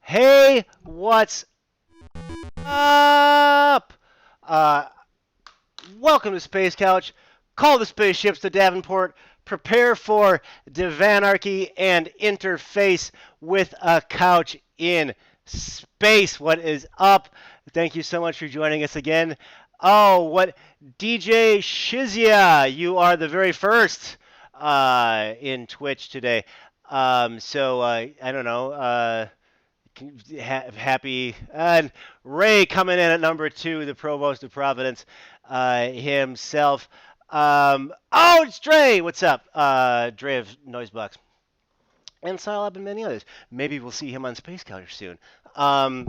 Hey, what's up? Welcome to Space Couch. Call the spaceships to Davenport. Prepare for Divanarchy and interface with a couch in space. What is up? Thank you so much for joining us again. Oh, what DJ Shizia, you are the very first in Twitch today. I don't know. Happy and Ray coming in at number 2, the provost of Providence himself. Oh, it's Dre. What's up? Dre of Noisebox and Scilab and many others. Maybe we'll see him on Space Couch soon. But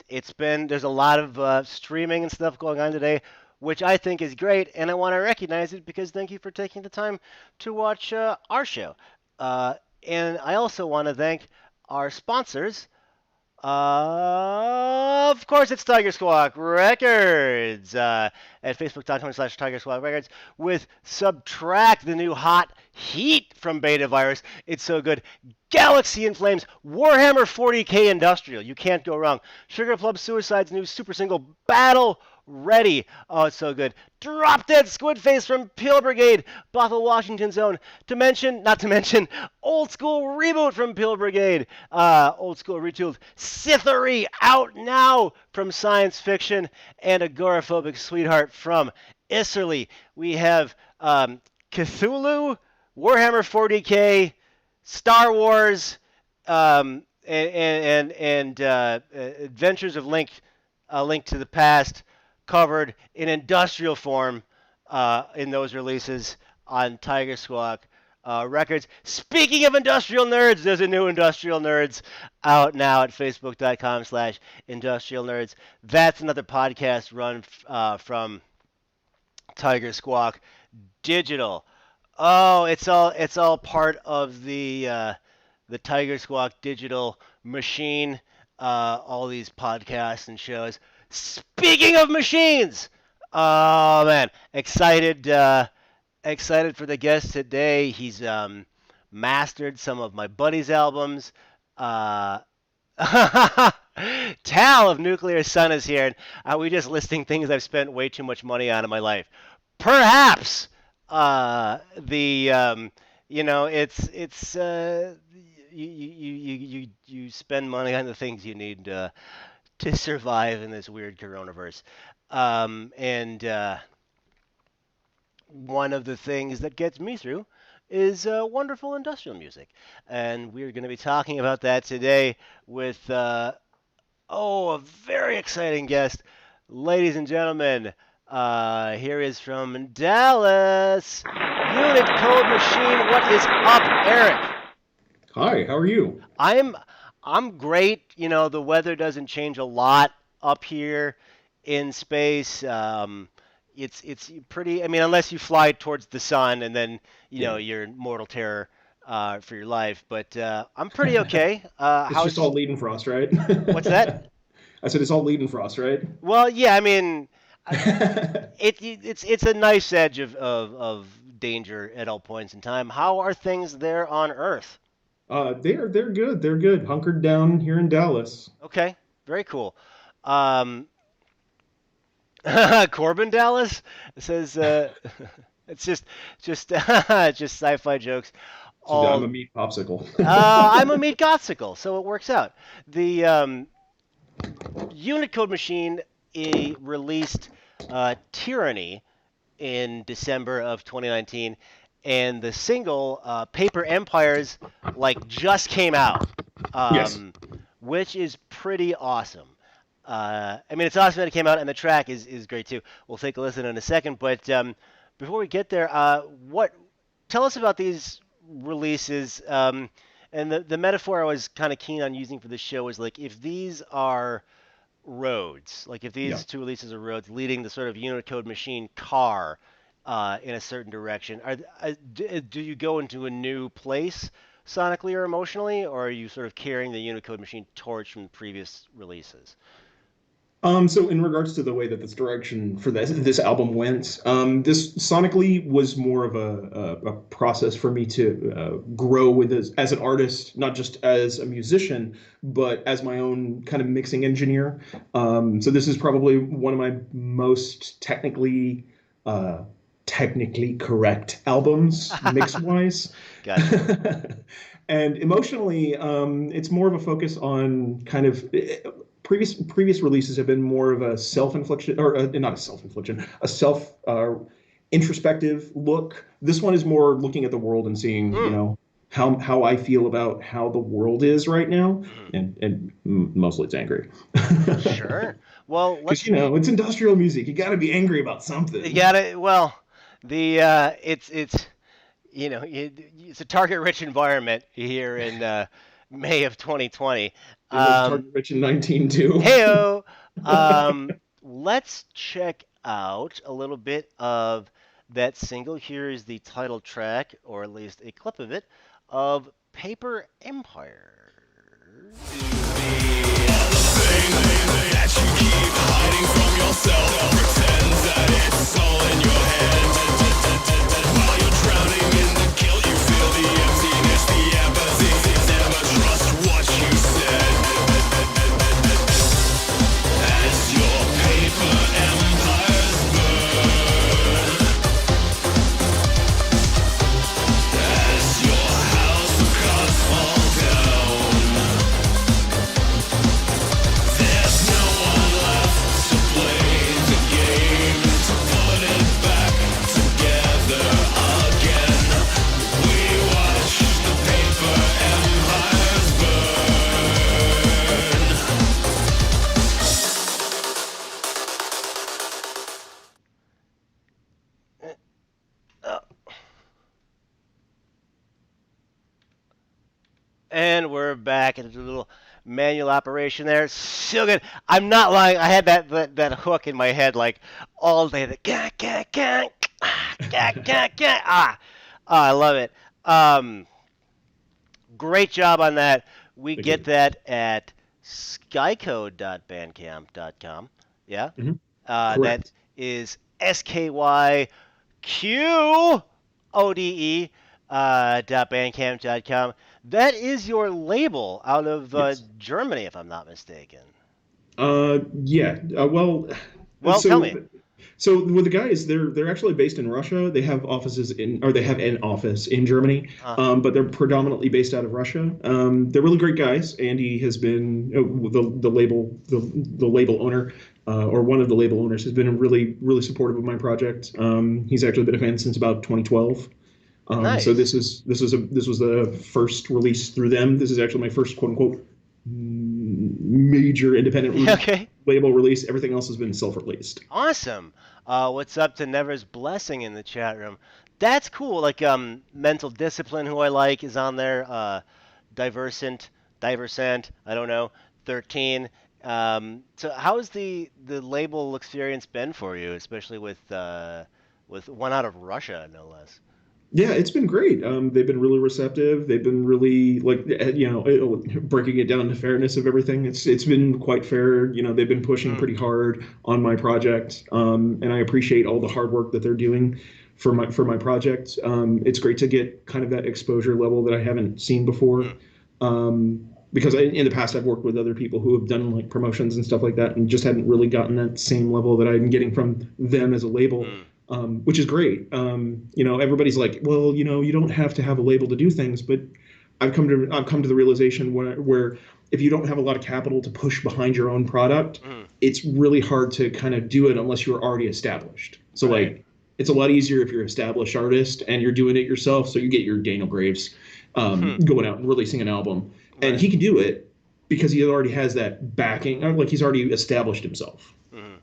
there's a lot of streaming and stuff going on today, which I think is great, and I want to recognize it because thank you for taking the time to watch our show. And I also want to thank our sponsors. Of course, it's Tiger Squawk Records at facebook.com/Tiger Squawk Records with Subtract, the new hot heat from Beta Virus. It's so good. Galaxy in Flames, Warhammer 40K Industrial. You can't go wrong. Sugar Plum Suicide's new super single, Battle Ready. Oh, it's so good. Drop Dead Squid Face from Peel Brigade, Bothell, Washington Zone. Not to mention, Old School Reboot from Peel Brigade. Old School Retooled. Scythery out now from Science Fiction. And Agoraphobic Sweetheart from Isserly. We have Cthulhu, Warhammer 40K, Star Wars, and Adventures of Link, Link to the Past, covered in industrial form in those releases on Tiger Squawk Records. Speaking of industrial nerds, there's a new Industrial Nerds out now at facebook.com/Industrial Nerds. That's another podcast run from Tiger Squawk Digital. Oh, it's all part of the Tiger Squawk Digital machine. All these podcasts and shows. Speaking of machines, oh man, excited for the guest today. He's mastered some of my buddy's albums. Tal of Nuclear Sun is here, and we just listing things I've spent way too much money on in my life. Perhaps you spend money on the things you need to survive in this weird coronavirus. One of the things that gets me through is wonderful industrial music. And we're going to be talking about that today with, a very exciting guest. Ladies and gentlemen, here is from Dallas, Unitcode Machine. What is up, Eric? Hi, how are you? I'm great. You know, the weather doesn't change a lot up here in space. It's pretty. I mean, unless you fly towards the sun and then you're in mortal terror for your life. But I'm pretty okay. It's just all lead and frost, right? What's that? I said it's all lead and frost, right? Well, yeah. I mean, it's a nice edge of danger at all points in time. How are things there on Earth? They're good. They're good. Hunkered down here in Dallas. Okay, very cool. Corbin Dallas says it's just sci-fi jokes. I'm a meat popsicle. I'm a meat gotsicle, so it works out. The Unicode Machine released Tyranny in December of 2019. And the single Paper Empires just came out, yes. Which is pretty awesome. I mean, it's awesome that it came out, and the track is great too. We'll take a listen in a second, but before we get there, what tell us about these releases? And the metaphor I was kind of keen on using for this show was like if these are roads, like if Yeah. these two releases are roads leading the sort of Unicode machine car in a certain direction, do you go into a new place sonically or emotionally, or are you sort of carrying the Unicode machine torch from the previous releases? So in regards to the way that this direction for this album went, this sonically was more of a process for me to grow with as an artist, not just as a musician, but as my own kind of mixing engineer. So this is probably one of my most uh, technically correct albums, mix wise. Gotcha. And emotionally, it's more of a focus on kind of previous releases have been more of a self-infliction or not a self-infliction, a self introspective look. This one is more looking at the world and seeing, Mm. how I feel about how the world is right now, Mhm. and mostly it's angry. Sure. Well, Because let's. it's industrial music. You got to be angry about You something. got it. Well, the it's it's a target-rich environment here in May of 2020. It was Um, Target Rich in 19 Heyo. Let's check out a little bit of that single. Here is the title track, or at least a clip of it, of Paper Empire. Uh, And we're back into the little manual operation there. So good. I'm not lying. I had that hook in my head like all day. The gah, gah, gah, gah, gah, gah. I love it. Um, Great job on that. We Thank get you. that at skycode.bandcamp.com. Yeah. That Correct. is SKYQODE .bandcamp.com. That is your label out of Yes. Germany, if I'm not mistaken. Yeah. Well, Well, tell so me. so with the guys, they're actually based in Russia. They have offices or they have an office in Germany, Uh, but they're predominantly based out of Russia. They're really great guys. Andy has been the label owner, or one of the label owners has been really supportive of my project. He's actually been a fan since about 2012. So nice. this was the first release through them. This is actually my first quote unquote major independent Okay. label release. Everything else has been self-released. Awesome. What's up to Never's Blessing in the chat room? That's cool. Like Mental Discipline, who I like, is on there. Diversant, Diversant, I don't know, 13. So how's the label experience been for you, especially with one out of Russia, no less? Yeah, it's been great. They've been really receptive. They've been really like breaking it down to fairness of everything. It's been quite fair. They've been pushing Mm, pretty hard on my project, and I appreciate all the hard work that they're doing for my project. It's great to get kind of that exposure level that I haven't seen before. mm, Because in the past I've worked with other people who have done like promotions and stuff like that, and just hadn't really gotten that same level that I'm getting from them as a label, mm. which is great. Everybody's like, well, you don't have to have a label to do things, but I've come to the realization where if you don't have a lot of capital to push behind your own product, Mm, it's really hard to kind of do it unless you're already established. So right. like, it's a lot easier if you're an established artist and you're doing it yourself. So you get your Daniel Graves Hmm, going out and releasing an album, and right. he can do it. because he already has that backing, like he's already established himself. Hmm.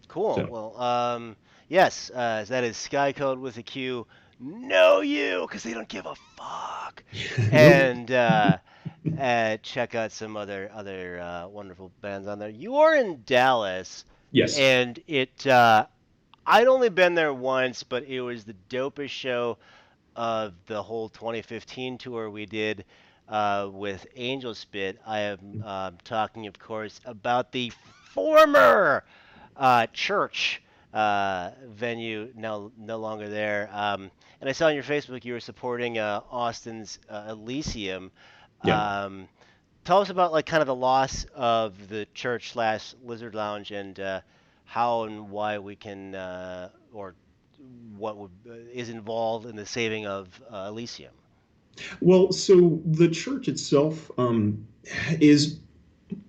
Cool. So, Well, yes, that is Skycoat with a Q. Know you, because they don't give a fuck. nope. And check out some other wonderful bands on there. You are in Dallas, Yes. and I'd only been there once, but it was the dopest show of the whole 2015 tour we did with Angel Spit. I am talking, of course, about the former church venue, now no longer there. And I saw on your Facebook you were supporting Austin's Elysium. Yeah. Um, Tell us about like kind of the loss of the church slash Lizard Lounge and how and why we can or what is involved in the saving of Elysium. Well, so the church itself is,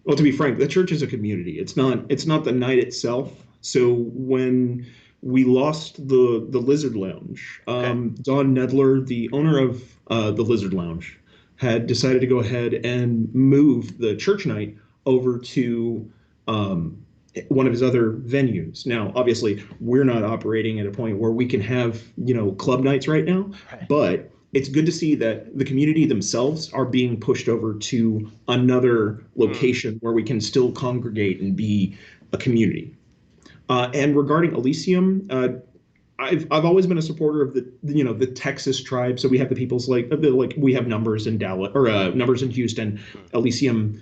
well, to be frank, the church is a community. It's not the night itself. So when we lost the Lizard Lounge, Okay. Don Nedler, the owner of the Lizard Lounge, had decided to go ahead and move the church night over to um, one of his other venues. Now, obviously, we're not operating at a point where we can have, club nights right now, Right. but it's good to see that the community themselves are being pushed over to another Mm. location where we can still congregate and be a community. And regarding Elysium, I've always been a supporter of the Texas tribe. So we have the peoples like we have numbers in Dallas or numbers in Houston, Mm. Elysium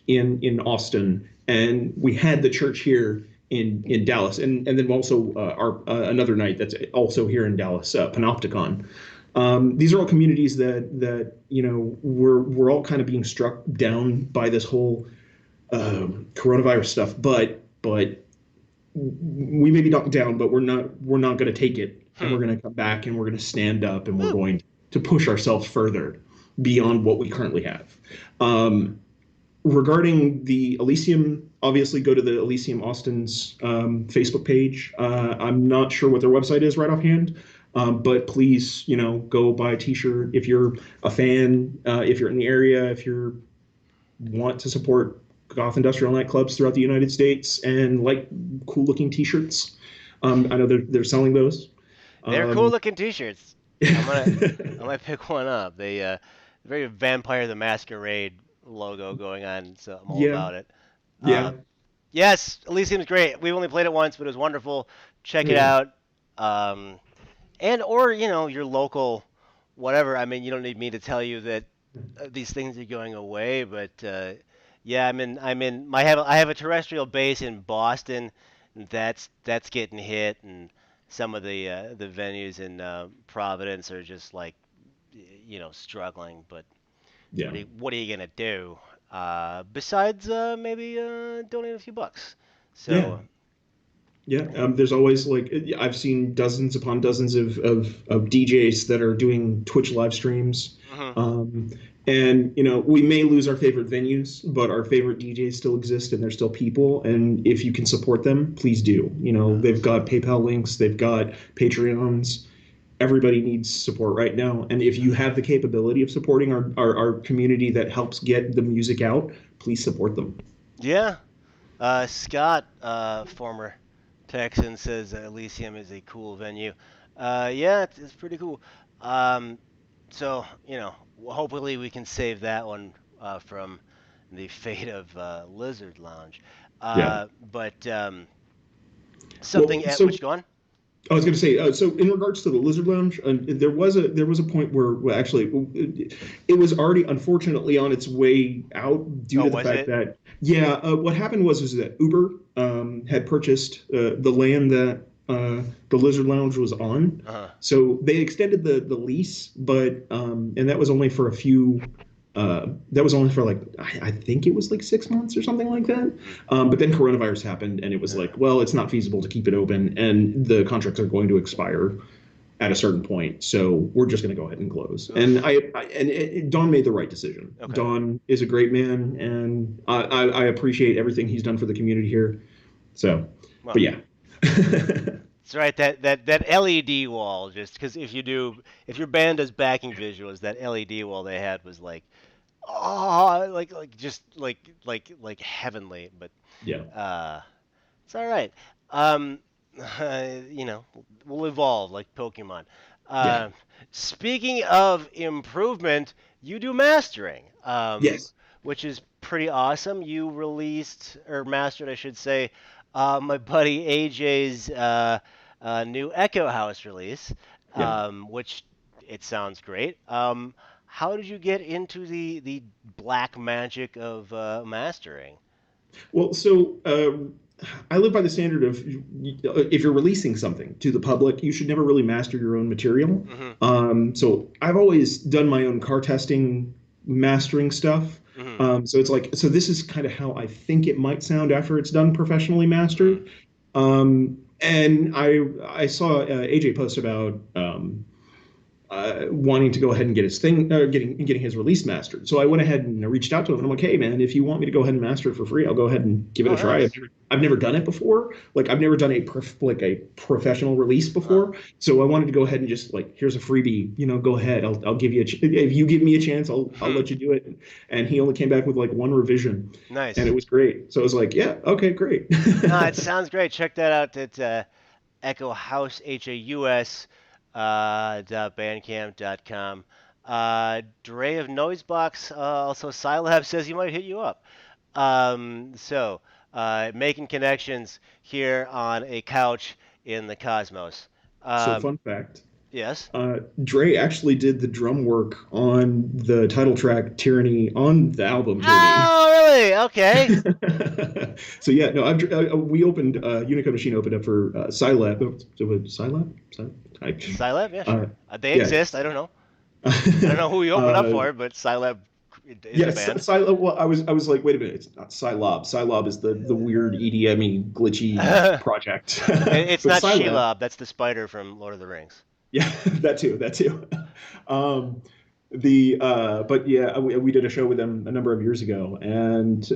in Austin, and we had the church here in Dallas, and then also our another night that's also here in Dallas, Panopticon. These are all communities that we're all kind of being struck down by this whole coronavirus stuff, but we may be knocked down, but we're not going to take it, and Hmm. we're going to come back, and we're going to stand up, and we're Woo. going to push ourselves further beyond what we currently have. Regarding the Elysium, obviously go to the Elysium Austin's Facebook page. I'm not sure what their website is right offhand, but please, go buy a T-shirt if you're a fan, if you're in the area, if you want to support goth industrial nightclubs throughout the United States and like cool looking T-shirts. I know they're selling those. They're cool Um, looking T-shirts. I'm gonna I might pick one up. They very Vampire the Masquerade logo going on, so I'm all yeah, about it. yeah, Yes, Elysium's great. We've only played it once, but it was wonderful. Check it yeah. out. Um, and or your local whatever. I mean, you don't need me to tell you that these things are going away, but yeah, I have a terrestrial base in Boston. And that's getting hit, and some of the venues in Providence are just like struggling. But Yeah. what are you gonna do? Besides maybe donate a few bucks. Yeah. So Yeah, there's always like I've seen dozens upon dozens of DJs that are doing Twitch live streams, mhm. um, and we may lose our favorite venues, but our favorite DJs still exist, and they're still people. And if you can support them, please do. They've got PayPal links, they've got Patreons. Everybody needs support right now, and if you have the capability of supporting our community that helps get the music out, please support them. Yeah. Scott, former Texan, says Elysium is a cool venue. Yeah, it's pretty cool. Um, so, hopefully we can save that one from the fate of Lizard Lounge. Yeah. But Well, something at so which go on? I was going to say, so in regards to the Lizard Lounge, there was a point where, well, actually, it was already unfortunately on its way out due Oh, to the was fact it? that, yeah, what happened was that Uber had purchased the land that the Lizard Lounge was on, Uh-huh. so they extended the lease, but and that was only for like I think it was like 6 months or something like that. Mm. But then coronavirus happened, and it was like, well, it's not feasible to keep it open, and the contracts are going to expire at a certain point. So we're just going to go ahead and close. And Oof. Don made the right decision. Okay. Don is a great man, and I appreciate everything he's done for the community here. So, Well, but yeah. that's right. That LED wall, just because if your band does backing visuals, that LED wall they had was like Oh, like heavenly, but Yeah, uh, it's all right. Um, you know, we'll evolve like Pokemon. yeah, Uh, Speaking of improvement, you do mastering, yes, which is pretty awesome. You released or mastered, I should say, my buddy AJ's new Echo House release, yeah. which it sounds great. How did you get into the black magic of mastering? Well, so I live by the standard of if you're releasing something to the public, you should never really master your own material. Hmm. So I've always done my own car testing, mastering stuff. Hmm. So it's like, so this is kind of how I think it might sound after it's done professionally Hmm. mastered. And I saw AJ post about wanting to go ahead and get his thing, getting his release mastered. So I went ahead and reached out to him, and I'm like, hey man, if you want me to go ahead and master it for free, I'll go ahead and give it Oh, a try. nice. I've never done it before. Like I've never done like a professional release Uh, before. So I wanted to go ahead and just like, here's a freebie. Go ahead. I'll give you if you give me a chance, I'll hmm. let you do it. And he only came back with like one revision, and it Nice. was great. So I was like, yeah, okay, great. No, it sounds great. Check that out at Echo House Haus .bandcamp.com. Dre of Noisebox, also Scilab says he might hit you up. Making connections here on a couch in the cosmos. So Um, fun fact. yes. Dre actually did the drum work on the title track "Tyranny" on the album Journey. Oh, really? Okay. So yeah, no, we opened Unicode Machine opened up for Scilab. Scilab? Scilab? Yeah, Uh, sure. They yeah. exist. I don't know. I don't know who we opened up uh, for, but Scilab is yeah, a band. Scilab. Well, I was like, wait a minute, it's not Scilab. Scilab is the weird EDM-y glitchy project, It's but not Scilab. Shelob. That's the spider from Lord of the Rings. Yeah, that too. Um, but yeah, we did a show with him a number of years ago, and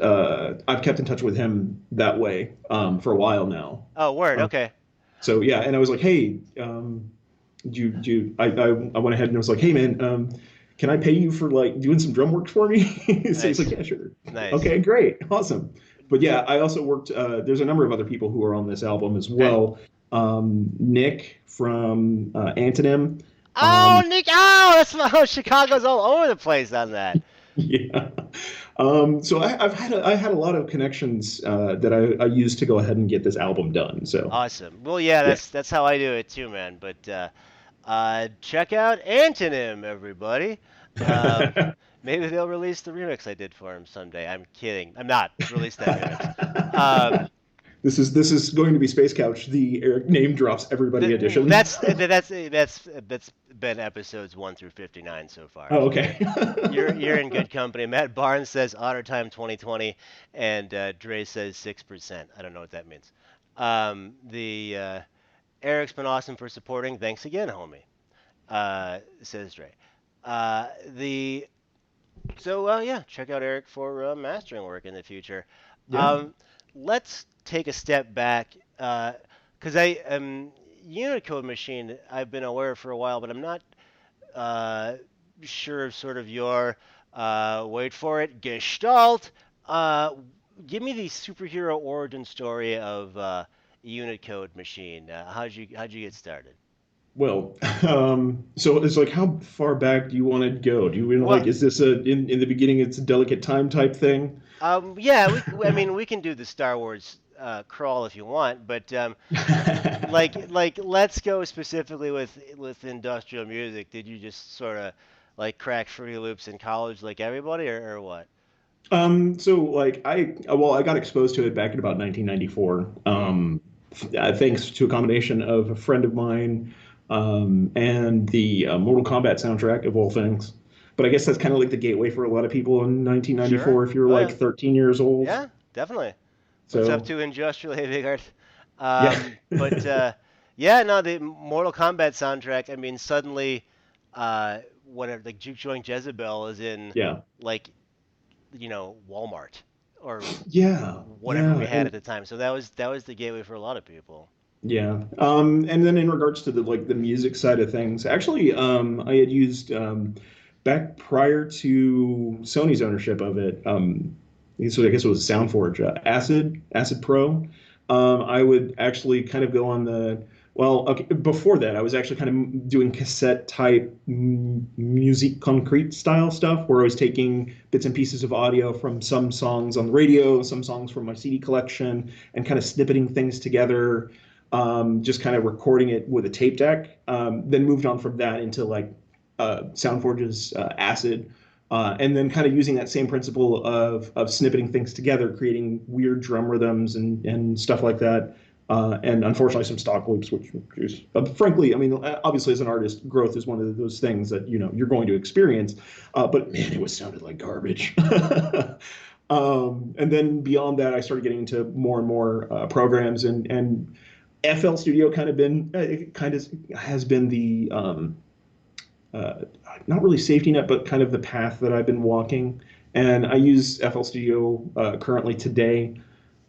I've kept in touch with him that way for a while now. Oh, word. Uh, Okay. so yeah, and I was like, hey, I went ahead and I was like, hey man, can I pay you for like doing some drum work for me? So he's like, Nice. yeah, sure. Nice. Okay, great, awesome. But yeah, I also worked. There's a number of other people who are on this album as Okay. well. Nick from Antonym. Oh, Um, Nick. Oh, that's my. Chicago's all over the place on that. yeah. So I had a lot of connections that I used to go ahead and get this album done. So Awesome. Well, yeah, yeah, that's how I do it too, man. But check out Antonym, everybody. Um, Maybe they'll release the remix I did for him someday. I'm kidding. I'm not. Release that remix. Um, this is going to be Space Couch, the Eric name drops everybody edition. that's been episodes 1 through 59 so far. Oh, So okay. you're in good company. Matt Barnes says Otter Time 2020, and Dre says 6%. I don't know what that means. The Eric's been awesome for supporting. Thanks again, homie. Says Dre. The yeah, check out Eric for mastering work in the future. Yeah. Um, let's take a step back because I Unicode machine I've been aware of for a while, but I'm not uh, sure of sort of your wait for it gestalt. Uh, Give me the superhero origin story of Unicode machine. How'd you get started? Well, so it's like, how far back do you want to go? Do you want to Well, like, is this in the beginning, it's a delicate time type thing? yeah, I mean, we can do the Star Wars crawl if you want, but let's go specifically with industrial music. Did you just sort of like crack Fruity Loops in college like everybody, or what? So like I got exposed to it back in about 1994. Mm, Thanks to a combination of a friend of mine, and the Mortal Kombat soundtrack of all things. But I guess that's kind of like the gateway for a lot of people in sure. 1994 if you're Oh like yeah. 13 years old. Yeah, definitely. What's up So to industrial heavy art? yeah, But yeah, no, the Mortal Kombat soundtrack. I mean, suddenly, whatever, like Juke Joint Jezebel is in yeah, like Walmart or whatever we yeah, had and at the time. So that was the gateway for a lot of people. yeah. And then in regards to the like the music side of things, actually, I had used back prior to Sony's ownership of it, so I guess it was SoundForge, Acid Pro. I would actually kind of go on the well. Okay, before that, I was actually kind of doing cassette type music concrete style stuff, where I was taking bits and pieces of audio from some songs on the radio, some songs from my CD collection, and kind of snippeting things together. Just kind of recording it with a tape deck. Then moved on from that into like SoundForge's Acid, and then kind of using that same principle of snippeting things together, creating weird drum rhythms and stuff like that. And unfortunately, some stock loops, which is frankly, I mean, obviously, as an artist, growth is one of those things that you're going to experience. But man, it was sounded like garbage. And then beyond that, I started getting into more and more programs, and FL Studio kind of has been the uh, not really safety net, but kind of the path that I've been walking. And I use FL Studio currently today.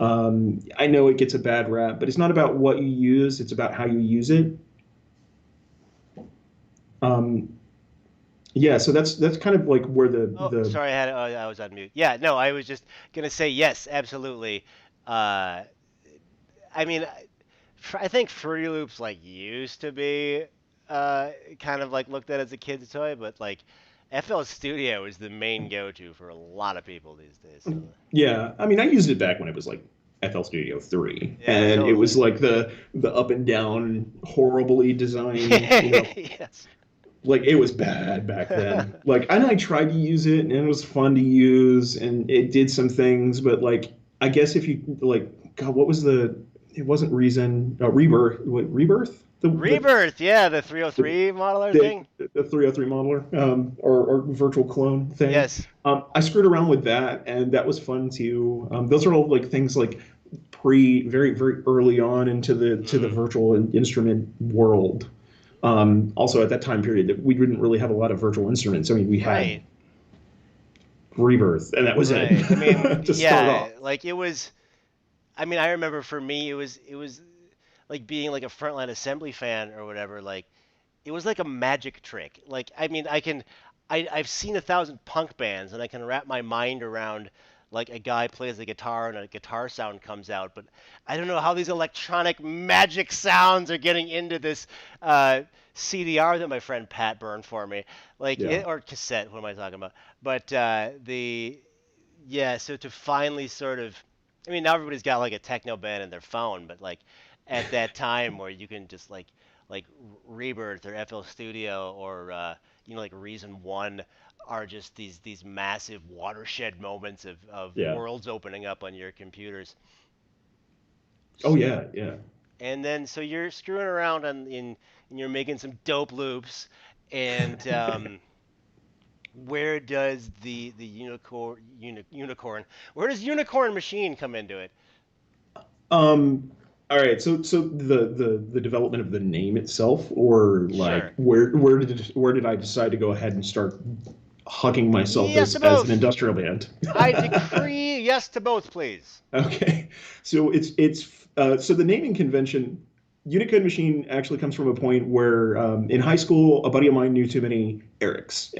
I know it gets a bad rap, but it's not about what you use; it's about how you use it. Um, yeah, so that's kind of like where Oh, the sorry, I was on mute. Yeah, no, I was just gonna say yes, absolutely. Uh, I mean, I think Fruity Loops like used to be kind of like looked at as a kid's toy, but like FL Studio is the main go-to for a lot of people these days. So yeah. I mean, I used it back when it was like FL Studio 3, yeah, and it was totally. like the up and down, horribly designed, Yes. like it was bad back then. Like, and I tried to use it, and it was fun to use, and it did some things, but like, I guess if you like, God, what was the? It wasn't Reason, Rebirth. What Rebirth? Rebirth, yeah, the The 303 modeler the, thing. the 303 modeler, or virtual clone thing. Yes. I screwed around with that, and that was fun too. Those are all like things like very very early on into the Hmm. virtual instrument world. Also, at that time period, that we didn't really have a lot of virtual instruments. I mean, we had Right. Rebirth, and that was it Right. I mean, to start off. yeah, like it was. I mean, I remember for me, it was like being like a frontline assembly fan or whatever. Like it was like a magic trick. Like I mean, I've seen 1,000 punk bands, and I can wrap my mind around like a guy plays the guitar and a guitar sound comes out, but I don't know how these electronic magic sounds are getting into this CDR that my friend Pat burned for me, Yeah, or cassette. What am I talking about? But the yeah, so to finally sort of, I mean, now everybody's got like a techno band in their phone, but like at that time where you can just like Rebirth or FL Studio or like Reason One are just these massive watershed moments of yeah. worlds opening up on your computers. Oh So yeah, yeah. and then so you're screwing around and you're making some dope loops and where does the unicorn where does unicorn machine come into it? All right, so the development of the name itself, or like Sure. where did I decide to go ahead and start hugging myself Yes to as an both. industrial band? I decree yes to both, please. Okay, so so the naming convention, Unicode machine actually comes from a point where in high school, a buddy of mine knew too many Erics.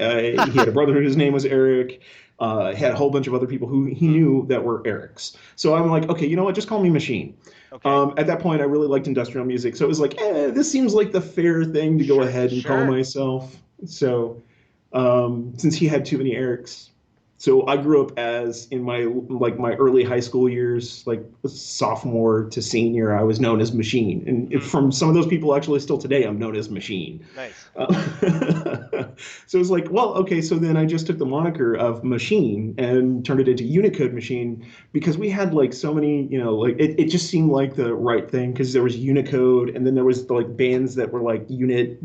He had a brother whose name was Eric. Had a whole bunch of other people who he Hmm. knew that were Erics. So I'm like, okay, you know what? Just call me Machine. Okay. At that point, I really liked industrial music, so it was like, this seems like the fair thing to go Sure. ahead and call Sure. myself. So since he had too many Erics. So I grew up as in my early high school years, like sophomore to senior, I was known as Machine, and Hmm. from some of those people, actually, still today, I'm known as Machine. Nice. So it's like, well, okay, so then I just took the moniker of Machine and turned it into Unicode Machine because we had like so many, like it just seemed like the right thing because there was Unicode and then there was like bands that were like Unit,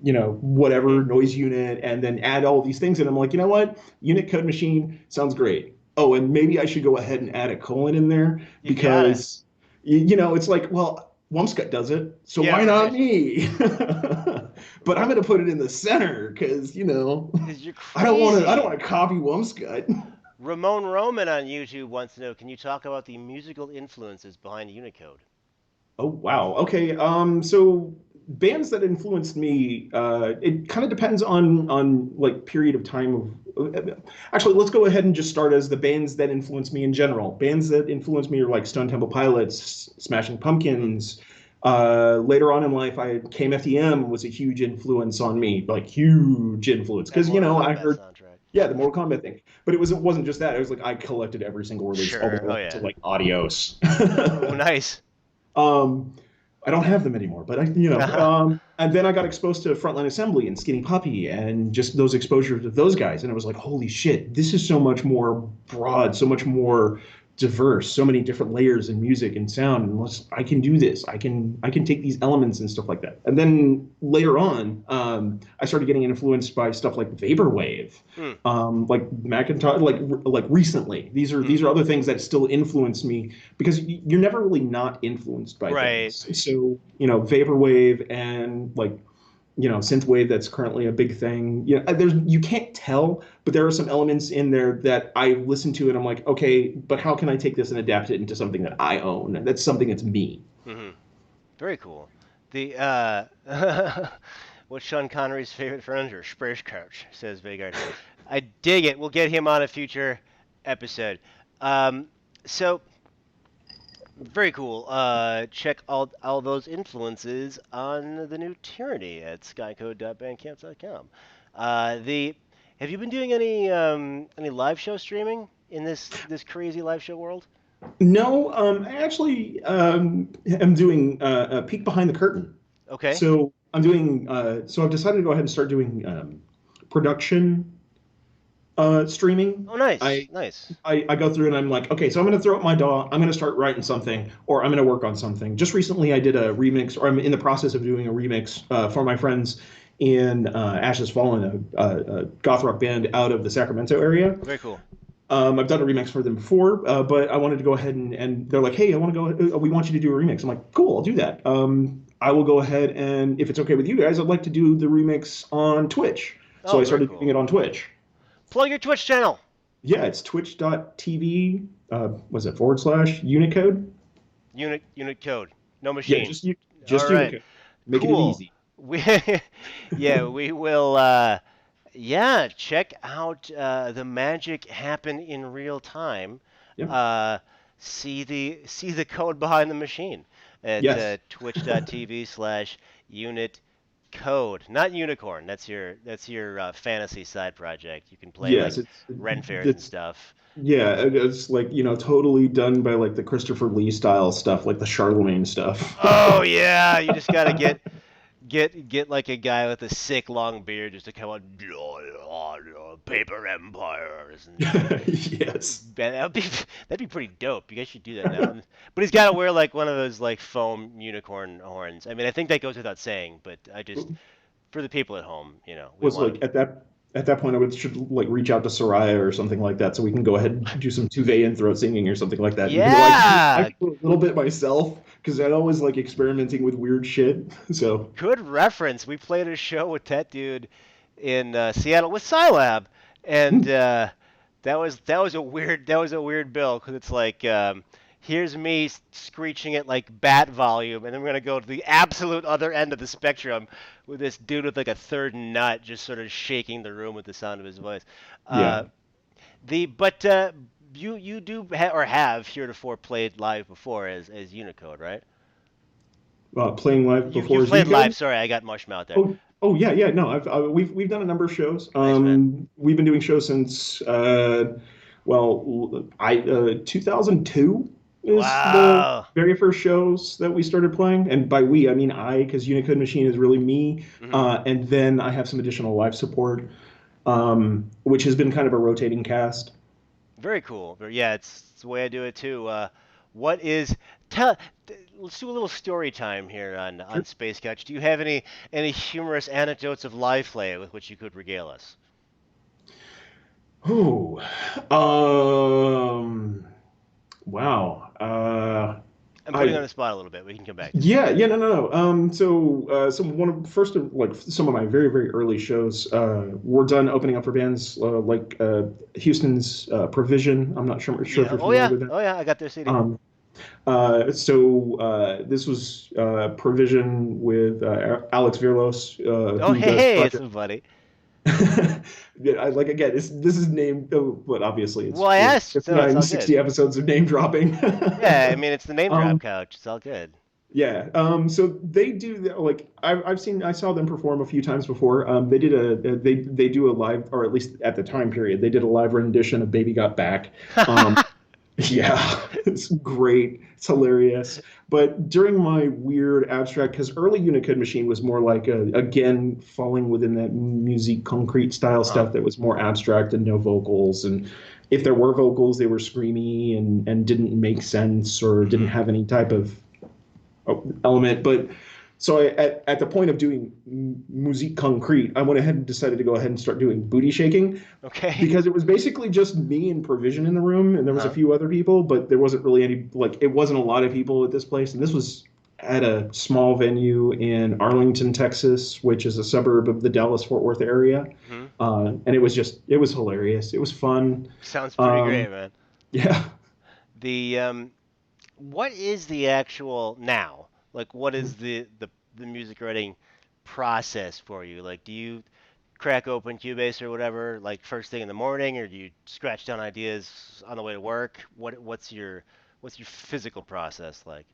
Hmm. whatever noise unit, and then add all these things. And I'm like, you know what? Unit code machine sounds great. Oh, and maybe I should go ahead and add a colon in there You got it. because, it's like, well, Wumscut does it, so Yeah, I why was gonna not say me? But I'm going to put it in the center because, because you're I don't want crazy. to copy Wumscut. Ramon Roman on YouTube wants to know, can you talk about the musical influences behind Unicode? Oh wow. Okay. So bands that influenced me, it kind of depends on like period of time of. Actually, let's go ahead and just start as the bands that influenced me in general. Bands that influenced me are like Stone Temple Pilots, Smashing Pumpkins. Later on in life, I KMFDM was a huge influence on me, like huge influence, That because Mortal I Kombat heard, soundtrack. yeah, the Mortal Kombat thing. But it wasn't just that. It was like I collected every single release all the Sure. way Oh up to yeah. like Adios. Oh, nice. Um, I don't have them anymore, but and then I got exposed to Frontline Assembly and Skinny Puppy and just those exposures of those guys. And it was like, holy shit, this is so much more broad, so much more diverse, so many different layers in music and sound. And I can do this. I can take these elements and stuff like that. And then later on, I started getting influenced by stuff like Vaporwave, Hmm. like Macintosh, like recently. These are other things that still influence me because you're never really not influenced by Right. things. So, vaporwave and like, synthwave that's currently a big thing. You can't tell, but there are some elements in there that I listen to and I'm like, okay, but how can I take this and adapt it into something that I own? That's something that's me. Hmm. Very cool. The what's Sean Connery's favorite furniture? Coach, says Vigard. I dig it. We'll get him on a future episode. Um, so very cool. Check all those influences on the new Tyranny at skycode.bandcamp.com. The Have you been doing any live show streaming in this crazy live show world? No, I actually am doing a peek behind the curtain. Okay. So so I've decided to go ahead and start doing production streaming. Oh, nice, I, nice. I go through and I'm like, okay, so I'm going to throw up my DAW. I'm going to start writing something, or I'm going to work on something. Just recently, I did a remix, or I'm in the process of doing a remix for my friends in Ashes Fallen, a goth rock band out of the Sacramento area. Very cool. I've done a remix for them before, but I wanted to go ahead and they're like, hey, I want to go. We want you to do a remix. I'm like, cool, I'll do that. I will go ahead and if it's okay with you guys, I'd like to do the remix on Twitch. So Oh, I very started doing cool. it on Twitch. Plug your Twitch channel. Yeah, it's twitch.tv. Was it / Unicode? Unit code. No Yeah, machine. just All right. Unicode. Making it Cool. easy. We yeah, we will yeah, check out the magic happen in real time. Yeah. Uh, see the code behind the machine at Yes. twitch.tv/unit code. Not unicorn. That's your fantasy side project. You can play like Yes, Ren fairs and it's stuff. yeah, it's like, totally done by like the Christopher Lee style stuff, like the Charlemagne stuff. Oh yeah, you just gotta get like a guy with a sick long beard just to come on paper empires and Yes. that'd be pretty dope. You guys should do that now. But he's got to wear like one of those like foam unicorn horns. I mean, I think that goes without saying, but I just for the people at home, we Was want like at that point should like reach out to Soraya or something like that so we can go ahead and do some Tuvayan throat singing or something like that. Even though I yeah, can do a little bit myself because I always like experimenting with weird shit. So good reference. We played a show with that dude in Seattle with Scilab, and that was a weird bill because it's like here's me screeching at like bat volume, and then we're gonna go to the absolute other end of the spectrum with this dude with like a third nut just sort of shaking the room with the sound of his voice. yeah, Uh, the but you do or have heretofore played live before as Unicode, right? playing live You before played live. Unicode. Sorry, I got mush mouth there. Oh yeah, yeah. No, we've done a number of shows. Nice man. We've been doing shows since 2002 is the Wow. very first shows that we started playing, and by we I mean I, because Unicode Machine is really me, Hmm. and then I have some additional live support, which has been kind of a rotating cast. Very cool. Yeah, it's the way I do it too. What is tell? Let's do a little story time here on Sure. Space Couch. Do you have any humorous anecdotes of live play with which you could regale us? Oh, wow. I'm putting you on I the spot a little bit. We can come back to it. Yeah, yeah, no, no, no. So one of first of like some of my very, very early shows were done opening up for bands like Houston's Provision. I'm not sure if Yeah. you're Oh familiar yeah. with that. Oh yeah. I got their CD. Um, This was Provision with Alex Virlos, Oh, who hey, does hey, it's Project. buddy. Yeah, like again, this is named, but obviously Well, I it's asked, so it's 59, all good. 60 episodes of name dropping. Yeah, I mean, it's the name drop um, couch. It's all good. yeah. So they do like I saw them perform a few times before. They did they do a live, or at least at the time period, they did a live rendition of Baby Got Back. Um, Yeah, it's great. It's hilarious. But during my weird abstract, because early Unicode machine was more like again falling within that musique concrete style Uh-huh. stuff that was more abstract and no vocals. And if there were vocals, they were screamy and didn't make sense or didn't Hmm. have any type of element. But so at the point of doing musique concrete, I went ahead and decided to go ahead and start doing booty shaking Okay. because it was basically just me and Provision in the room, and there was a Uh-huh. few other people, but there wasn't really any, like, it wasn't a lot of people at this place. And this was at a small venue in Arlington, Texas, which is a suburb of the Dallas Fort Worth area. Hmm. And it was hilarious. It was fun. Sounds pretty great, Um, man. yeah. The what is the actual now? Like, what is the music writing process for you? Like, do you crack open Cubase or whatever, like first thing in the morning, or do you scratch down ideas on the way to work? What's your physical process like?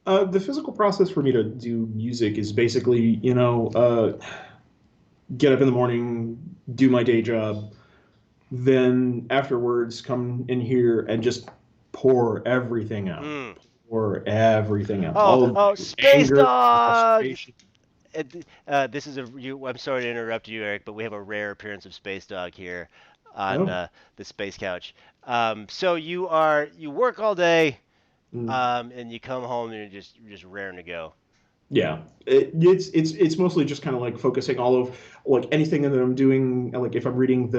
The physical process for me to do music is basically, get up in the morning, do my day job, then afterwards come in here and just pour everything out. Mm. Pour everything out. Oh, All of oh, my Space anger, Dog! frustration. This is a you. I'm sorry to interrupt you, Eric, but we have a rare appearance of Space Dog here on Oh, the Space Couch. So you work all day, mm, and you come home and you're just raring to go. yeah. It's mostly just kind of like focusing all of like anything that I'm doing. Like if I'm reading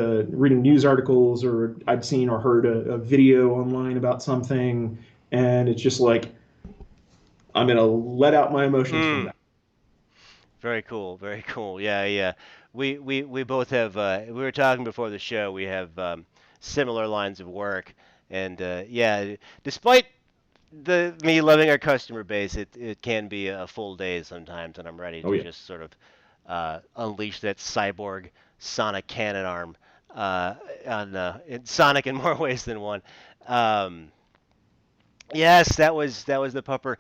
news articles or I've seen or heard a video online about something, and it's just like I'm gonna let out my emotions from Mm. that. Very cool. Very cool. Yeah, yeah. We both have. We were talking before the show. We have similar lines of work, and yeah, despite the me loving our customer base, it can be a full day sometimes, and I'm ready Oh to yeah. just sort of unleash that cyborg sonic cannon arm on Sonic in more ways than one. Um, yes, that was the pupper.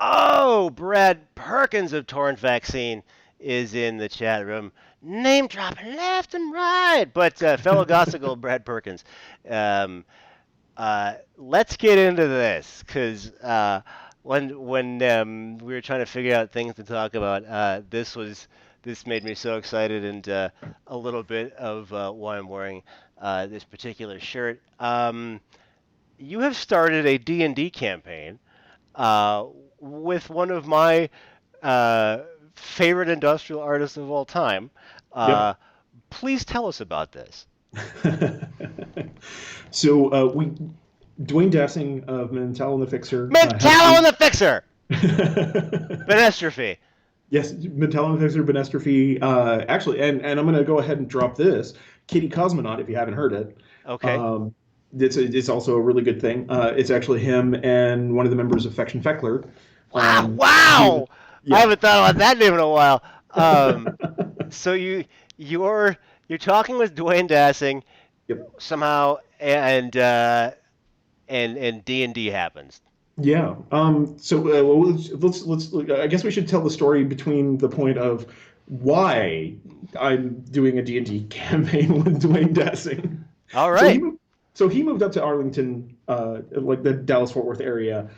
Oh, Brad Perkins of Torrent Vaccine is in the chat room. Name dropping left and right, but fellow Gossigle Brad Perkins. Um, let's get into this because when we were trying to figure out things to talk about, this made me so excited and a little bit of why I'm wearing this particular shirt. You have started a D&D campaign uh, with one of my uh, favorite industrial artists of all time. Yep. Uh, please tell us about this. So we Dwayne Dancing of Mental and the Fixer has Metallo and been. the Fixer! Benestrophe. Yes, Mental and the Fixer, Benestrophe. Actually, and I'm going to go ahead and drop this Kitty Cosmonaut if you haven't heard it. Okay. Um, it's also a really good thing. It's actually him and one of the members of Fection Feckler. Wow, Who, wow! I yeah. haven't thought about that name in a while. So you're talking with Dwayne Dancing Yep. somehow, and D&D happens. Yeah. Well, I guess we should tell the story between the point of why I'm doing a D&D campaign with Dwayne Dancing. All So he right. moved, so he moved up to Arlington, like the Dallas Fort Worth area,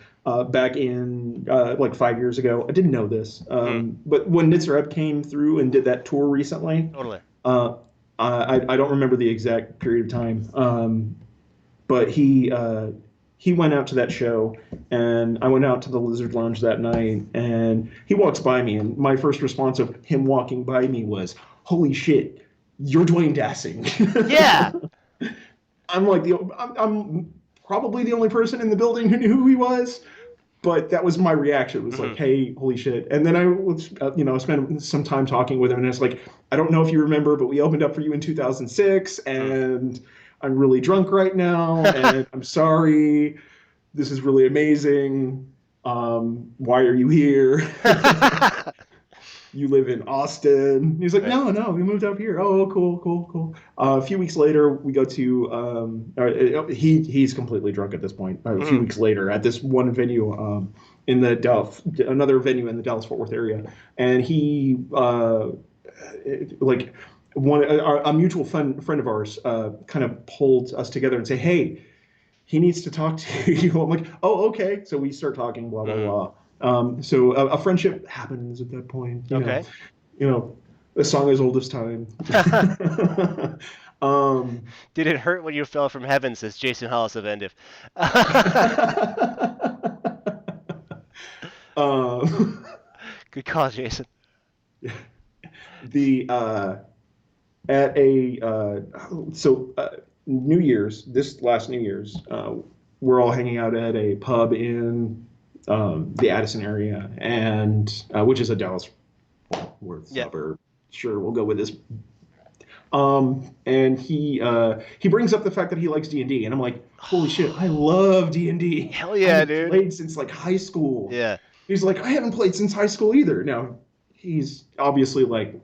back in like 5 years ago. I didn't know this, Hmm. but when Nitzareb came through and did that tour recently, Totally. uh, I don't remember the exact period of time, but he went out to that show, and I went out to the Lizard Lounge that night, and he walks by me, and my first response of him walking by me was, "Holy shit, you're Dwayne Dancing." Yeah. I'm like I'm probably the only person in the building who knew who he was, but that was my reaction. It was like, Hmm. "Hey, holy shit!" And then I was, spent some time talking with him, and it's like, "I don't know if you remember, but we opened up for you in 2006, Hmm. and I'm really drunk right now, and I'm sorry." this is really amazing. Why are you here? You live in Austin. He's like, Right. no, we moved up here. Oh, cool, cool, cool. A few weeks later, we go to he's completely drunk at this point. A few Mhm. weeks later, at this one venue in the another venue in the Dallas Fort Worth area, and he like a mutual friend of ours kind of pulled us together and say, hey, he needs to talk to you. I'm like, oh, okay. So we start talking, blah blah Mhm. blah. So a friendship happens at that point. Okay. You know, the song as old as time. um, Did it hurt when you fell from heaven? Says Jason Hollis of Endiv. um, Good call, Jason. the at a New Year's, this last New Year's, we're all hanging out at a pub in the Addison area, and which is a Dallas Worth Yeah. suburb. Sure, we'll go with this. And he brings up the fact that he likes D&D, and I'm like, holy shit, I love D&D. Hell I yeah, haven't dude. played since like high school. Yeah. He's like, I haven't played since high school either. Now, he's obviously like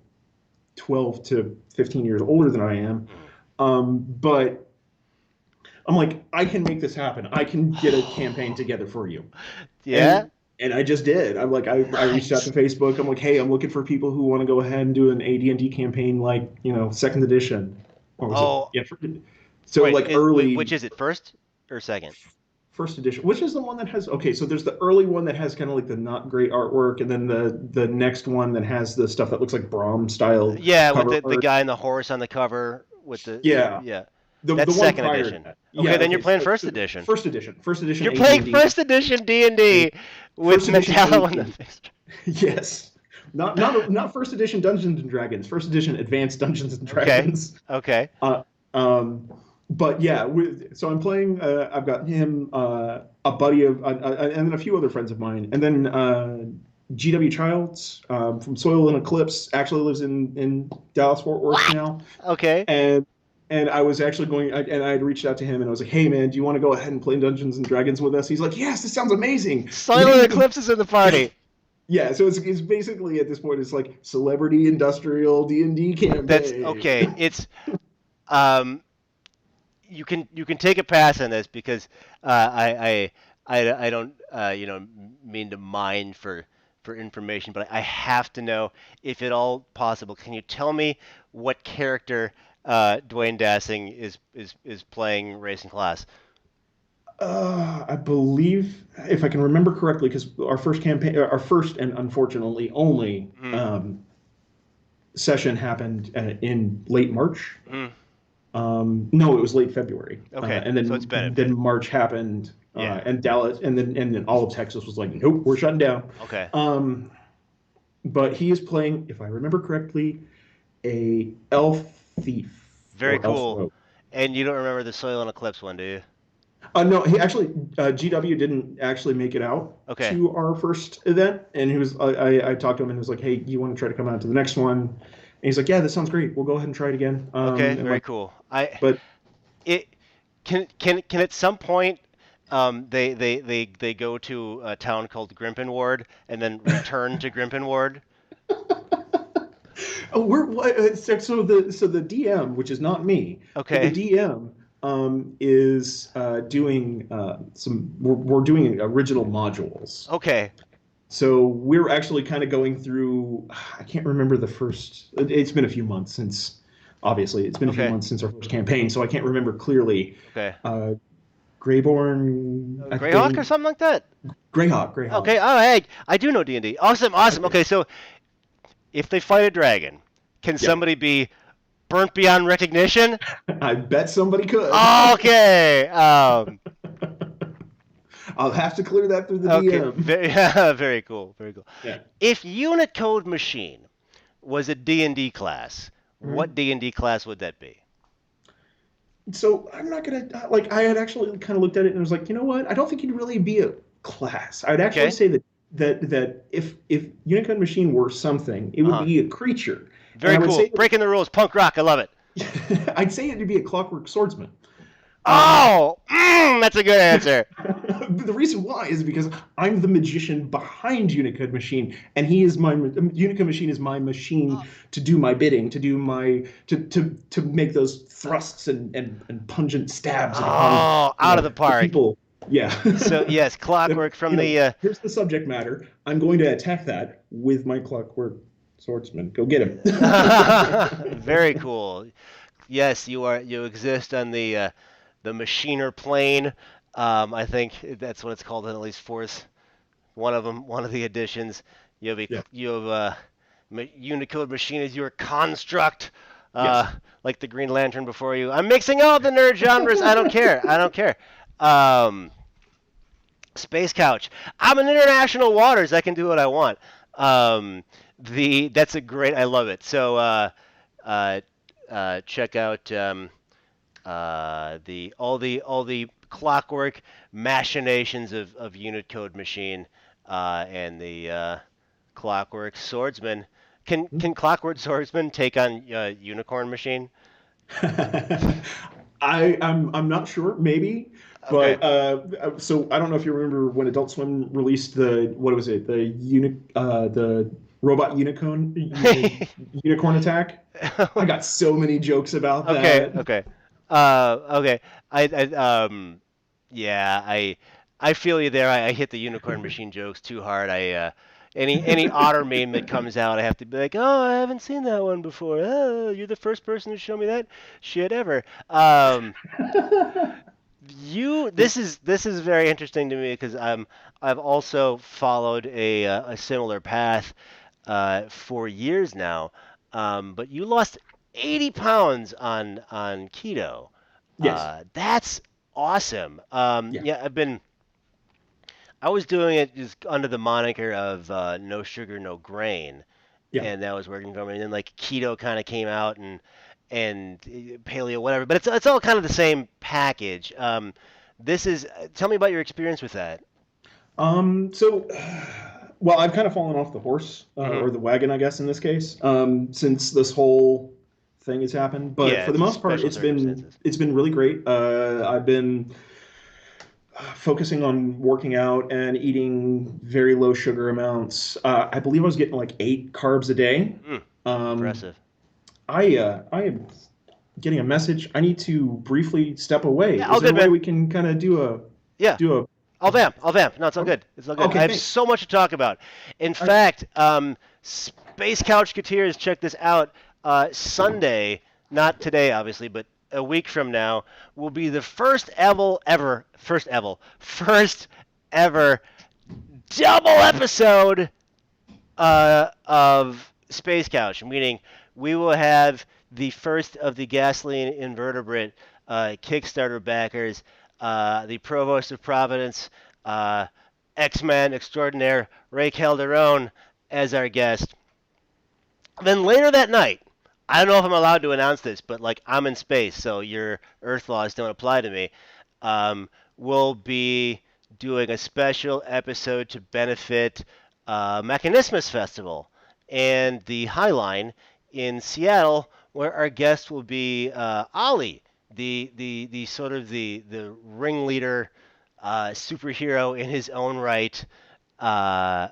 12 to 15 years older than I am. But I'm like, I can make this happen. I can get a campaign together for you. Yeah. And I just did. I'm like, I reached out to Nice. Facebook. I'm like, hey, I'm looking for people who want to go ahead and do an AD&D campaign, like, second edition. Or was it? Oh, Yeah. So wait. like early Which is it? First or second? first edition, which is the one that has, okay, so there's the early one that has kind of like the not great artwork, and then the next one that has the stuff that looks like Brom style Yeah, with cover the art. guy and the horse on the cover with the Yeah. yeah. The That's one second prior to edition. that. Okay, Yeah, then you're okay. playing first edition. First edition You're playing AD&D. first edition D&D with First edition Mentallo on the AD&D. face. Yes. Not first edition Dungeons and Dragons. First edition Advanced Dungeons and Okay. Dragons. Okay. Uh, but yeah, so I'm playing. I've got him, a buddy of, and then a few other friends of mine, and then GW Childs from Soil and Eclipse actually lives in Dallas Fort Worth What? now, Okay. and I was actually and I had reached out to him and I was like, hey man, do you want to go ahead and play Dungeons and Dragons with us? He's like, yes, this sounds amazing. Silent Eclipse is in the party. Yeah, so it's basically at this point it's like celebrity industrial D&D campaign. That's okay. It's um you can take a pass on this because I don't mean to mine for information, but I have to know if at all possible. Can you tell me what character Dwayne Dancing is playing racing class? I believe, if I can remember correctly, because our first campaign, our first and unfortunately only Mm. session happened in late March. Mm. No, it was late February. Okay, And so it's been a bit. then March happened, Yeah. and Dallas, and then all of Texas was like, nope, we're shutting down. Okay. But he is playing, if I remember correctly, a elf thief. Very or elf cool. rogue. And you don't remember the Soil and Eclipse one, do you? No, he actually GW didn't actually make it out Okay. to our first event, and he was I talked to him and was like, hey, you want to try to come out to the next one? And he's like, yeah, that sounds great. We'll go ahead and try it again. Okay, And very like, cool. but It can at some point they go to a town called Grimpin and then return to Grimpin. oh, so the DM, which is not me, but the Okay. DM is doing some. We're doing original modules. Okay. So we're actually kind of going through. I can't remember the first. It's been a few months since. Obviously, it's been a few Okay. months since our first campaign, so I can't remember clearly. Okay. Greyborn, I Greyhawk think. or something like that. Greyhawk. Okay. Oh, hey, I do know D&D. Awesome. Awesome. Okay, so if they fight a dragon, can Yeah. somebody be burnt beyond recognition? I bet somebody could. Okay. I'll have to clear that through the Okay. DM. Very cool. Very cool. Yeah. If Unitcode machine was a D&D class, what D&D class would that be? So I'm not gonna like. I had actually kind of looked at it and was like, you know what? I don't think it'd really be a class. I'd actually Okay. say that if Unicode Machine were something, it would Uh-huh. be a creature. Very And I would cool. say Breaking the rules. Punk rock. I love it. I'd say it'd be a clockwork swordsman. Oh, that's a good answer. The reason why is because I'm the magician behind Unicode Machine, and he is my Unicode Machine is my machine to do my bidding, to do my to make those thrusts and pungent stabs upon Oh, out of the the park. people. Yeah. So yes, clockwork from the. Here's the subject matter. I'm going to attack that with my clockwork swordsman. Go get him. Very cool. Yes, you exist on the machiner plane. I think that's what it's called in at least fourth one of them, one of the editions. Yeah. You have Unicode machine is your construct, Yes. like the Green Lantern before you. I'm mixing all the nerd genres. I don't care. I don't care. Um, Space Couch. I'm in international waters. I can do what I want. That's a great. I love it. So uh, check out the clockwork machinations of Unitcode machine and the clockwork swordsman. Can clockwork swordsman take on unicorn machine? I'm not sure, maybe, Okay. but so I don't know if you remember when Adult Swim released the what was it the robot unicorn attack. I got so many jokes about Okay, that. okay. Okay. Yeah, I feel you there. I hit the unicorn machine jokes too hard. Any otter meme that comes out, I have to be like, oh, I haven't seen that one before. Oh, you're the first person to show me that shit ever. This is very interesting to me because I've also followed a similar path for years now. But you lost 80 pounds on keto. Yes. That's awesome. Yeah. Yeah, I was doing it just under the moniker of no sugar, no grain, Yeah. and that was working for me. And then like keto kind of came out and paleo, whatever. But it's all kind of the same package. This is tell me about your experience with that. So, well, I've kind of fallen off the horse Hmm. or the wagon, I guess, in this case, since this whole thing has happened. But Yeah, for the it's most part, special circumstances. it's been really great. I've been focusing on working out and eating very low sugar amounts. I believe I was getting like 8 carbs a day. Mm, Um, impressive. I am getting a message. I need to briefly step away. Yeah, Is all there a good, way man. we can kind of Yeah. do a? I'll vamp. I'll vamp. No, it's all good. It's all good. I Okay, have thanks. so much to talk about. In All right. fact, Space Couch Coutiers, check this out. Sunday, not today, obviously, but a week from now, will be the first ever double episode of Space Couch, meaning we will have the first of the gasoline invertebrate Kickstarter backers, the Provost of Providence, uh, X-Man extraordinaire Ray Calderon as our guest. Then later that night, I don't know if I'm allowed to announce this, but like I'm in space, so your Earth laws don't apply to me. We'll be doing a special episode to benefit Mechanismus Festival and the Highline in Seattle, where our guest will be Ollie, the sort of the ringleader superhero in his own right, uh,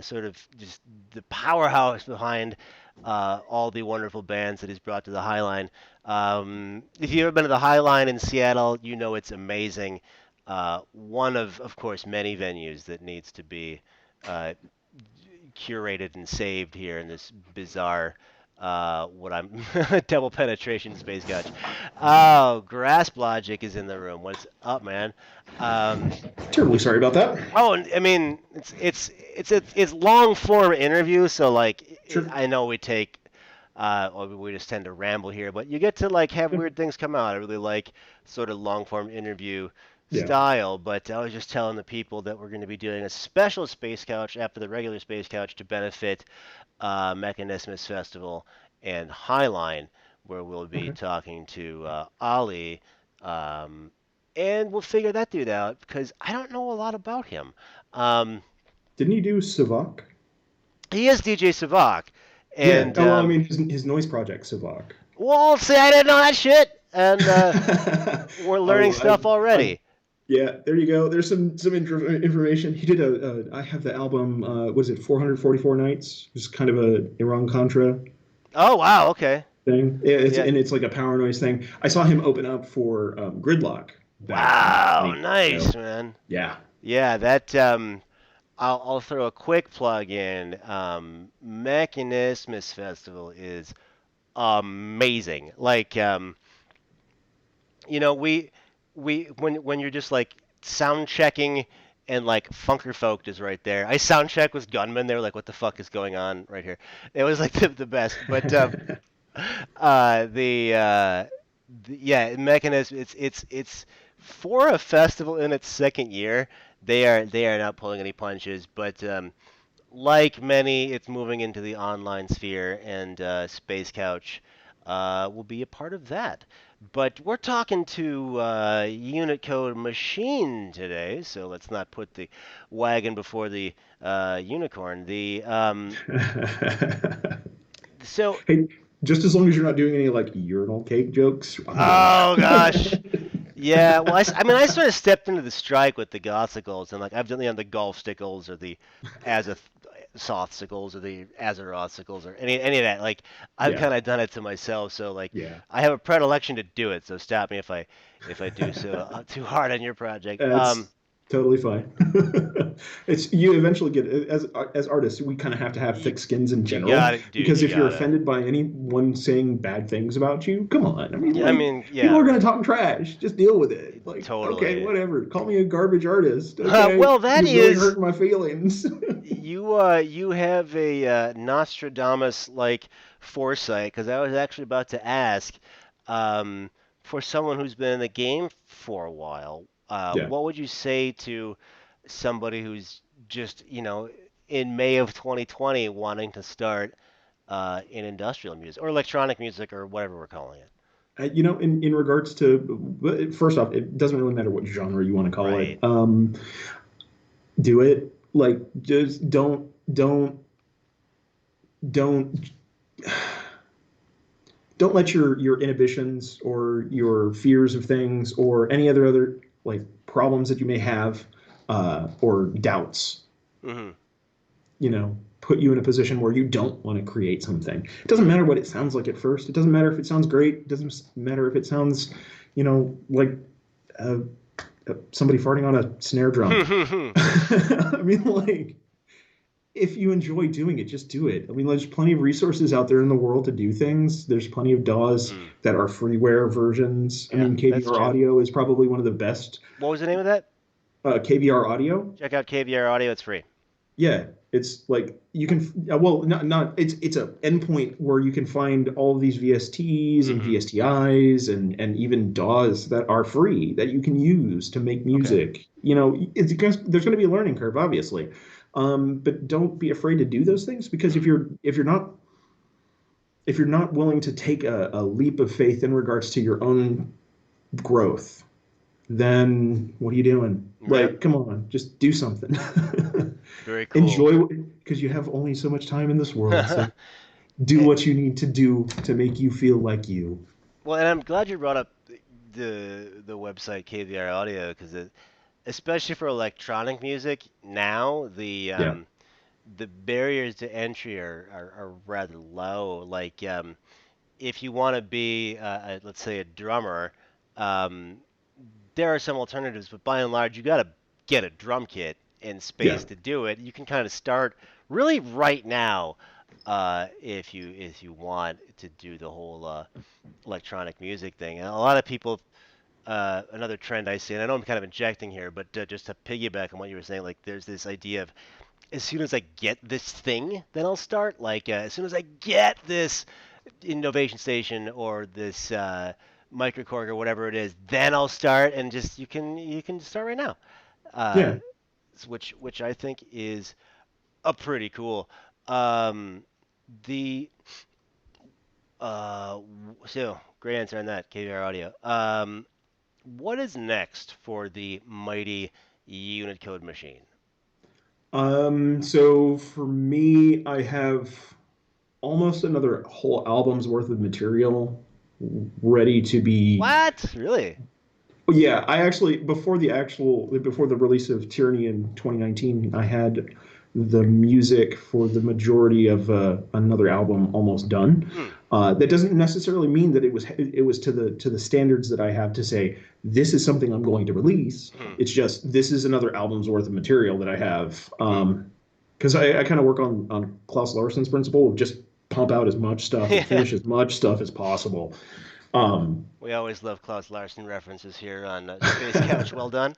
sort of just the powerhouse behind all the wonderful bands that he's brought to the Highline. If you've ever been to the Highline in Seattle, you know it's amazing. One of course, many venues that needs to be uh, curated and saved here in this bizarre what I'm double penetration space couch. Oh, Grasp Logic is in the room. What's up, man? Um, Terribly sorry about that. oh, and I mean, it's long form interview, so like Sure. I know we take or we just tend to ramble here, but you get to like have Yeah. weird things come out. I really like sort of long form interview Yeah. style, but I was just telling the people that we're going to be doing a special Space Couch after the regular Space Couch to benefit Mechanismus Festival and Highline, where we'll be Okay. talking to Ali, um, and we'll figure that dude out because I don't know a lot about him. Um, Didn't he do Savak? he is DJ Savak, Yeah. and Oh, well, I mean his noise project Savak. well, see, I didn't know that shit. and we're learning Oh, stuff I already. yeah, there you go. There's some information. He did I have the album. Was it 444 Nights? It's kind of a Iran Contra Oh wow, okay. thing. Yeah, Yeah. it's like a power noise thing. I saw him open up for Gridlock back in Wow, 20. nice So man. yeah, Yeah, that I'll throw a quick plug in. Mechanismus Festival is amazing. Like we when you're just like sound checking and like Funker Folk is right there. I sound check with Gunman. They were like, "What the fuck is going on right here?" It was like the best. But uh, the, uh, yeah, Mechanism. It's for a festival in its second year. They are not pulling any punches, but like many, it's moving into the online sphere, and Space Couch will be a part of that. But we're talking to Unitcode Machine today, so let's not put the wagon before the unicorn. So, Hey, just as long as you're not doing any like urinal cake jokes, I'm good. oh gosh, yeah. Well, I mean, I sort of stepped into the strike with the gothsicles, and like I've done the golf stickles or the Azath sothsicles or the Azerothsicles or any of that. Like I've Yeah, kind of done it to myself, so like yeah. I have a predilection to do it. So stop me if I do so too hard on your project. It's totally fine. It's you eventually get as artists, we kind of have to have You thick skins in you general got it, dude. because You if you're gotta. offended by anyone saying bad things about you, come on. I mean, Yeah, I like mean, people yeah, are gonna talk trash. Just deal with it. Like, okay, totally. whatever. Call me a garbage artist. Okay, Well, that you're really is hurting my feelings. you have a Nostradamus like foresight because I was actually about to ask for someone who's been in the game for a while, Yeah. what would you say to somebody who's just in May of 2020 wanting to start in industrial music or electronic music or whatever we're calling it? In regards to first off, it doesn't really matter what genre you want to call it. Right. Do it. Like, just don't don't let your inhibitions or your fears of things or any other like problems that you may have or doubts Hmm. put you in a position where you don't want to create something. It doesn't matter what it sounds like at first. It doesn't matter if it sounds great. It doesn't matter if it sounds like uh, somebody farting on a snare drum. Hmm. I mean, like, if you enjoy doing it, just do it. I mean, there's plenty of resources out there in the world to do things. There's plenty of DAWs that are freeware versions. I Yeah, mean, that's KVR true. audio is probably one of the best. What was the name of that? KVR audio, Check out KVR Audio. It's free. yeah, it's like you can. Well, not it's a endpoint where you can find all of these VSTs and Hmm. VSTIs and even DAWs that are free that you can use to make Okay. music. There's going to be a learning curve, obviously, but don't be afraid to do those things because if you're not willing to take a leap of faith in regards to your own growth, then what are you doing? Yeah. Like, come on, just do something. Very cool. Enjoy because you have only so much time in this world. So do Eh, what you need to do to make you feel like you. well, and I'm glad you brought up the website KVR Audio because especially for electronic music now Yeah. the barriers to entry are rather low. Like if you want to be let's say a drummer, um, there are some alternatives, but by and large, you got to get a drum kit and Yeah. space to do it. You can kind of start really right now if you want to do the whole electronic music thing. And a lot of people, another trend I see, and I know I'm kind of injecting here, but just to piggyback on what you were saying, like there's this idea of as soon as I get this thing, then I'll start. Like as soon as I get this innovation station or this microcorg or whatever it is, then I'll start. And just you can start right now, uh, Yeah. which I think is a pretty cool. Um, the so great answer on that KVR audio. What is next for the mighty Unitcode machine? So for me, I have almost another whole album's worth of material ready to be. What? Really? Yeah, I actually before the release of Tyranny in 2019, I had the music for the majority of another album almost done. Hmm. That doesn't necessarily mean that it was to the standards that I have to say this is something I'm going to release. Hmm. It's just this is another album's worth of material that I have. Hmm. Because I kind of work on Klaus Larson's principle of just pump out as much stuff and Yeah. finish as much stuff as possible. Um, We always love Klaus Larson references here on Space Couch. Well done.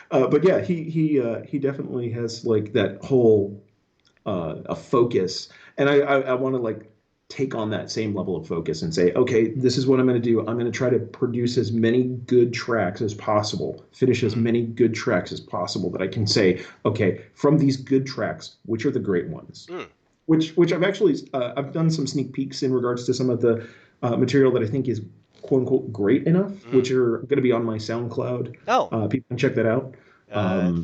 but yeah, he definitely has like that whole a focus, and I want to like take on that same level of focus and say, okay, this is what I'm going to do. I'm going to try to produce as many good tracks as possible, finish as Hmm. many good tracks as possible that I can say, okay, from these good tracks, which are the great ones? Hmm. Which I've done some sneak peeks in regards to some of the material that I think is quote unquote great enough, Hmm. which are going to be on my SoundCloud. Oh, People can check that out.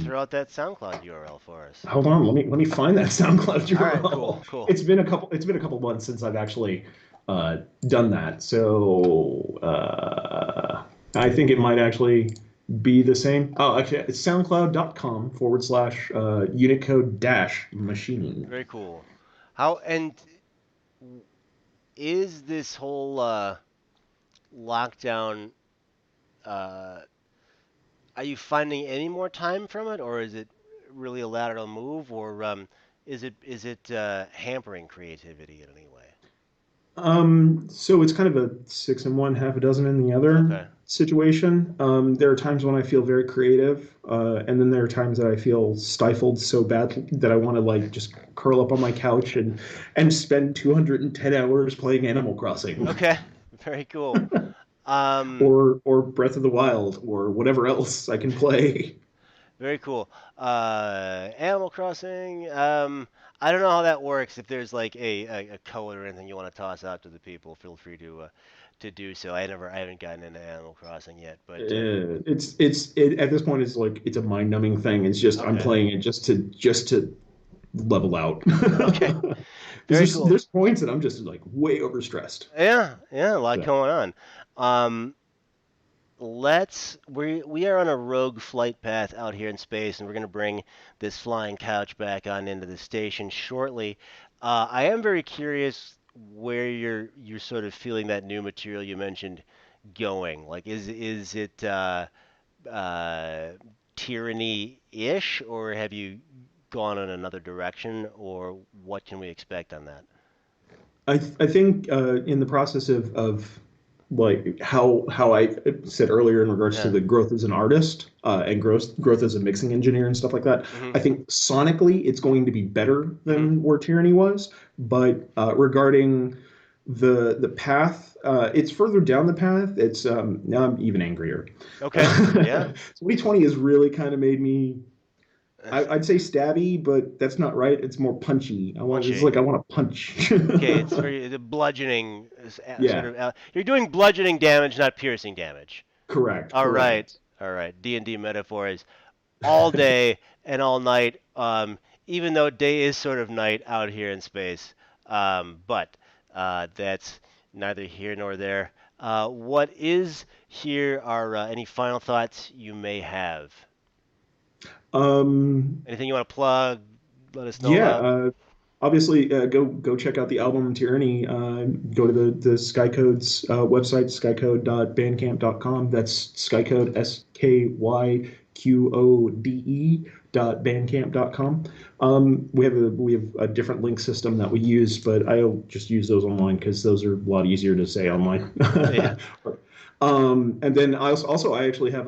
throw out that SoundCloud URL for us. Hold on, let me find that SoundCloud All right, cool, URL. cool. It's been a couple months since I've actually done that, so I think it might actually be the same. Oh, actually, it's soundcloud.com / Unicode dash machine. Very cool. How and is this whole lockdown? Uh, are you finding any more time from it, or is it really a lateral move, or is it hampering creativity in any way? So it's kind of a six in one, half a dozen in the other Okay. situation. There are times when I feel very creative, and then there are times that I feel stifled so bad that I want to like just curl up on my couch and spend 210 hours playing Animal Crossing Okay. Very cool. Um, or Breath of the Wild or whatever else I can play. Very cool. Animal Crossing. I don't know how that works. If there's like a code or anything you want to toss out to the people, feel free to do so. I haven't gotten into Animal Crossing yet, but At this point it's like it's a mind numbing thing. It's just I'm okay, playing it just to level out. okay, Because very cool. there's points that I'm just like way overstressed. Yeah, yeah, a lot So going on. Um, we are on a rogue flight path out here in space, and we're gonna bring this flying couch back on into the station shortly. I am very curious where you're sort of feeling that new material you mentioned going. Like, is it uh, tyranny-ish, or have you gone in another direction, or what can we expect on that? I think in the process of like how I said earlier in regards to Yeah. the growth as an artist and growth as a mixing engineer and stuff like that, Mhm. I think sonically it's going to be better Mhm. than where Tyranny was. But regarding the path, it's further down the path. It's now I'm even angrier. Okay. Yeah. 2020 has really kind of made me That's I'd say stabby, but that's not right. It's more punchy. It's punchy. like I want to punch. Okay, it's very the bludgeoning sort Yeah, of. You're doing bludgeoning damage, not piercing damage. correct, All right, correct. all right. D&D metaphor is all day and all night. Even though day is sort of night out here in space. But that's neither here nor there. What is here are any final thoughts you may have? Um, Anything you want to plug? Let us know yeah, about. obviously, go check out the album Tyranny. Go to the Skycode's website, skycode.bandcamp.com. That's Skycode SKYQODE.bandcamp.com. We have a different link system that we use, but I'll just use those online because those are a lot easier to say online. Yeah. And then I actually have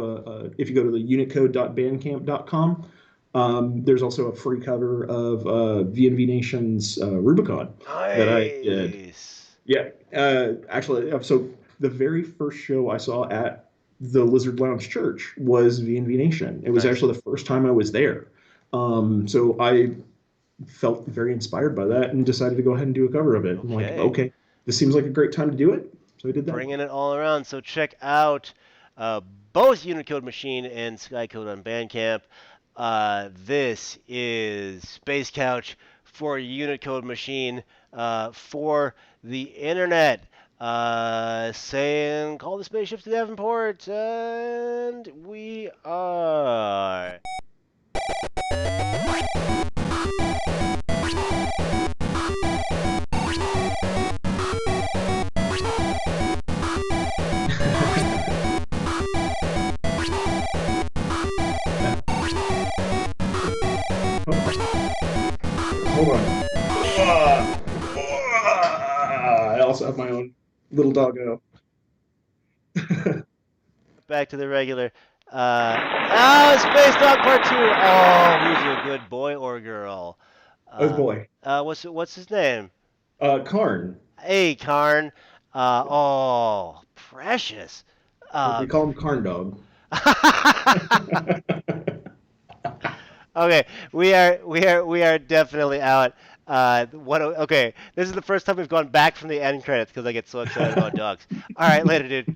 if you go to the unicode.bandcamp.com, there's also a free cover of VNV Nation's Rubicon that I did. Nice. Yeah, actually, so the very first show I saw at the Lizard Lounge Church was VNV Nation. It was Nice. actually the first time I was there. So I felt very inspired by that and decided to go ahead and do a cover of it. I'm like, Okay. okay, this seems like a great time to do it. So I did that. Bringing it all around. So check out uh, both Unicode Machine and Skycode on Bandcamp. This is Space Couch for Unicode Machine for the internet. Saying call the spaceship to Davenport, and we are. Hold on. I also have my own little doggo. Back to the regular. Space Dog Part 2. Oh, who's a good boy or girl? Oh boy. What's his name? Karn. Hey, Karn. Precious. We call him Karn Dog. Okay, we are definitely out. Okay, this is the first time we've gone back from the end credits because I get so excited about dogs. All right, later, dude.